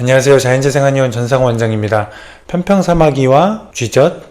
안녕하세요. 자연재생한의원 전상호 원장입니다. 편평사마귀와 쥐젖,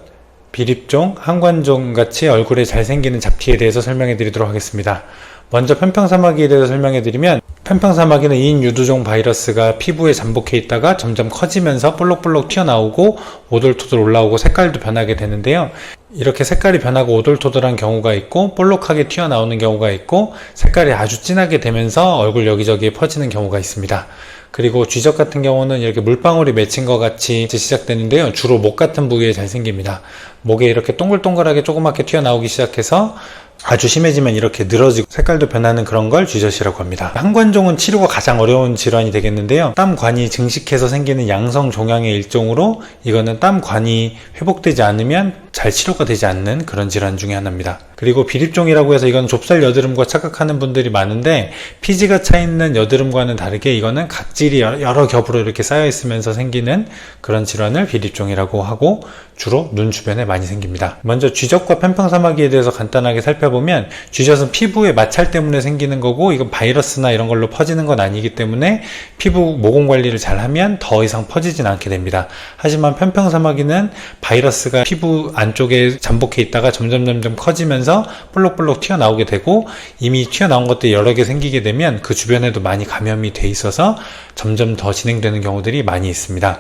비립종, 한관종 같이 얼굴에 잘 생기는 잡티에 대해서 설명해 드리도록 하겠습니다. 먼저 편평사마귀에 대해서 설명해 드리면, 편평사마귀는 인유두종 바이러스가 피부에 잠복해 있다가 점점 커지면서 볼록볼록 튀어나오고 오돌토돌 올라오고 색깔도 변하게 되는데요. 이렇게 색깔이 변하고 오돌토돌한 경우가 있고 볼록하게 튀어나오는 경우가 있고 색깔이 아주 진하게 되면서 얼굴 여기저기에 퍼지는 경우가 있습니다. 그리고 쥐젖 같은 경우는 이렇게 물방울이 맺힌 것 같이 시작되는데요. 주로 목 같은 부위에 잘 생깁니다. 목에 이렇게 동글동글하게 조그맣게 튀어나오기 시작해서 아주 심해지면 이렇게 늘어지고 색깔도 변하는 그런 걸 쥐젖이라고 합니다. 한관종은 치료가 가장 어려운 질환이 되겠는데요. 땀관이 증식해서 생기는 양성 종양의 일종으로 이거는 땀관이 회복되지 않으면 잘 치료가 되지 않는 그런 질환 중에 하나입니다. 그리고 비립종이라고 해서 이건 좁쌀 여드름과 착각하는 분들이 많은데, 피지가 차 있는 여드름과는 다르게 이거는 각질이 여러 겹으로 이렇게 쌓여 있으면서 생기는 그런 질환을 비립종이라고 하고 주로 눈 주변에 많이 생깁니다. 먼저 쥐젖과 편평사마귀에 대해서 간단하게 살펴보면, 쥐젖은 피부의 마찰 때문에 생기는 거고 이건 바이러스나 이런 걸로 퍼지는 건 아니기 때문에 피부 모공 관리를 잘 하면 더 이상 퍼지진 않게 됩니다. 하지만 편평사마귀는 바이러스가 피부 안쪽에 잠복해 있다가 점점 커지면서 볼록볼록 튀어나오게 되고, 이미 튀어나온 것들이 여러 개 생기게 되면 그 주변에도 많이 감염이 돼 있어서 점점 더 진행되는 경우들이 많이 있습니다.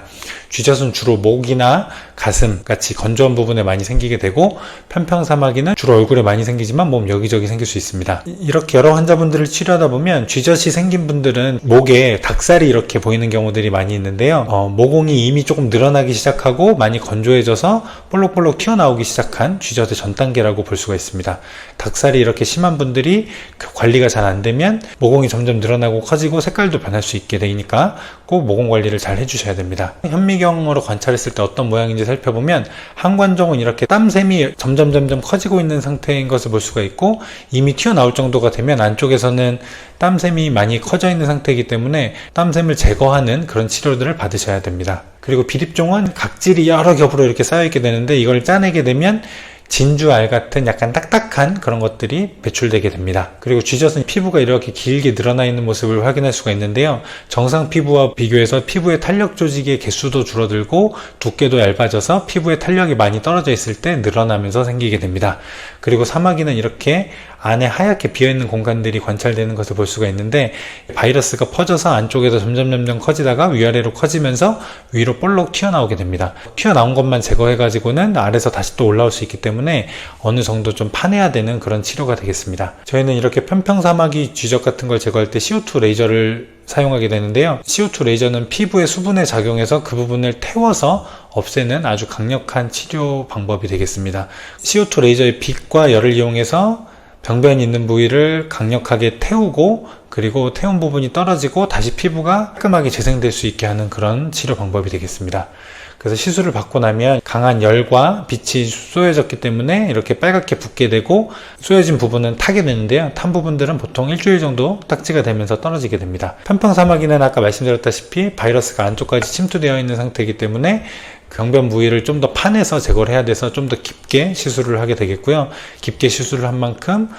쥐젖은 주로 목이나 가슴 같이 건조한 부분에 많이 생기게 되고, 편평사마귀는 주로 얼굴에 많이 생기지만 몸 여기저기 생길 수 있습니다. 이렇게 여러 환자분들을 치료하다 보면 쥐젖이 생긴 분들은 목에 닭살이 이렇게 보이는 경우들이 많이 있는데요. 모공이 이미 조금 늘어나기 시작하고 많이 건조해져서 볼록볼록 튀어나오기 시작한 쥐젖의 전 단계라고 볼 수가 있습니다. 닭살이 이렇게 심한 분들이 관리가 잘 안 되면 모공이 점점 늘어나고 커지고 색깔도 변할 수 있게 되니까 꼭 모공 관리를 잘 해주셔야 됩니다. 현미경으로 관찰했을 때 어떤 모양인지 살펴보면, 한관종은 이렇게 땀샘이 점점 커지고 있는 상태인 것을 볼 수가 있고, 이미 튀어나올 정도가 되면 안쪽에서는 땀샘이 많이 커져 있는 상태이기 때문에 땀샘을 제거하는 그런 치료들을 받으셔야 됩니다. 그리고 비립종은 각질이 여러 겹으로 이렇게 쌓여있게 되는데, 이걸 짜내게 되면 진주알 같은 약간 딱딱한 그런 것들이 배출되게 됩니다. 그리고 쥐젖은 피부가 이렇게 길게 늘어나 있는 모습을 확인할 수가 있는데요. 정상 피부와 비교해서 피부의 탄력 조직의 개수도 줄어들고 두께도 얇아져서 피부의 탄력이 많이 떨어져 있을 때 늘어나면서 생기게 됩니다. 그리고 사마귀는 이렇게 안에 하얗게 비어있는 공간들이 관찰되는 것을 볼 수가 있는데, 바이러스가 퍼져서 안쪽에서 점점 커지다가 위아래로 커지면서 위로 볼록 튀어나오게 됩니다. 튀어나온 것만 제거해가지고는 아래에서 다시 또 올라올 수 있기 때문에 어느 정도 좀 파내야 되는 그런 치료가 되겠습니다. 저희는 이렇게 편평사마귀 쥐젖 같은 걸 제거할 때 CO2 레이저를 사용하게 되는데요. CO2 레이저는 피부의 수분에 작용해서 그 부분을 태워서 없애는 아주 강력한 치료 방법이 되겠습니다. CO2 레이저의 빛과 열을 이용해서 병변이 있는 부위를 강력하게 태우고, 그리고 태운 부분이 떨어지고 다시 피부가 깔끔하게 재생될 수 있게 하는 그런 치료 방법이 되겠습니다. 그래서 시술을 받고 나면 강한 열과 빛이 쏘여졌기 때문에 이렇게 빨갛게 붓게 되고, 쏘여진 부분은 타게 되는데요. 탄 부분들은 보통 일주일 정도 딱지가 되면서 떨어지게 됩니다. 편평사마귀는 아까 말씀드렸다시피 바이러스가 안쪽까지 침투되어 있는 상태이기 때문에 병변 부위를 좀 더 파내서 제거를 해야 돼서 좀 더 깊게 시술을 하게 되겠고요. 깊게 시술을 한 만큼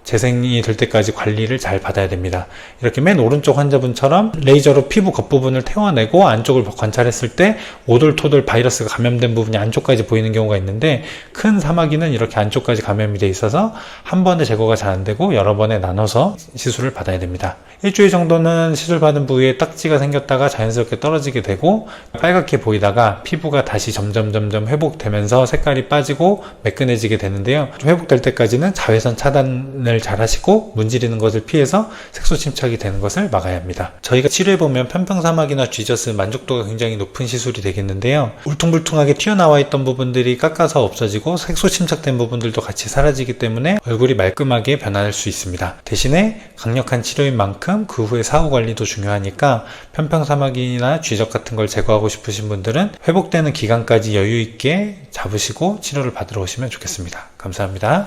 재생이 될 때까지 관리를 잘 받아야 됩니다. 이렇게 맨 오른쪽 환자분처럼 레이저로 피부 겉부분을 태워내고 안쪽을 관찰했을 때 오돌토돌 바이러스가 감염된 부분이 안쪽까지 보이는 경우가 있는데, 큰 사마귀는 이렇게 안쪽까지 감염이 돼 있어서 한 번에 제거가 잘 안 되고 여러 번에 나눠서 시술을 받아야 됩니다. 일주일 정도는 시술받은 부위에 딱지가 생겼다가 자연스럽게 떨어지게 되고, 빨갛게 보이다가 피부가 다시 점점 회복되면서 색깔이 빠지고 매끈해지게 되는데요. 회복될 때까지는 자외선 차단을 잘 하시고 문지르는 것을 피해서 색소 침착이 되는 것을 막아야 합니다. 저희가 치료해보면 편평사마귀나 쥐젖은 만족도가 굉장히 높은 시술이 되겠는데요. 울퉁불퉁하게 튀어나와 있던 부분들이 깎아서 없어지고 색소 침착된 부분들도 같이 사라지기 때문에 얼굴이 말끔하게 변할 수 있습니다. 대신에 강력한 치료인 만큼 그 후에 사후 관리도 중요하니까 편평사마귀나 쥐젖 같은 걸 제거하고 싶으신 분들은 회복되는 기간까지 여유 있게 잡으시고 치료를 받으러 오시면 좋겠습니다. 감사합니다.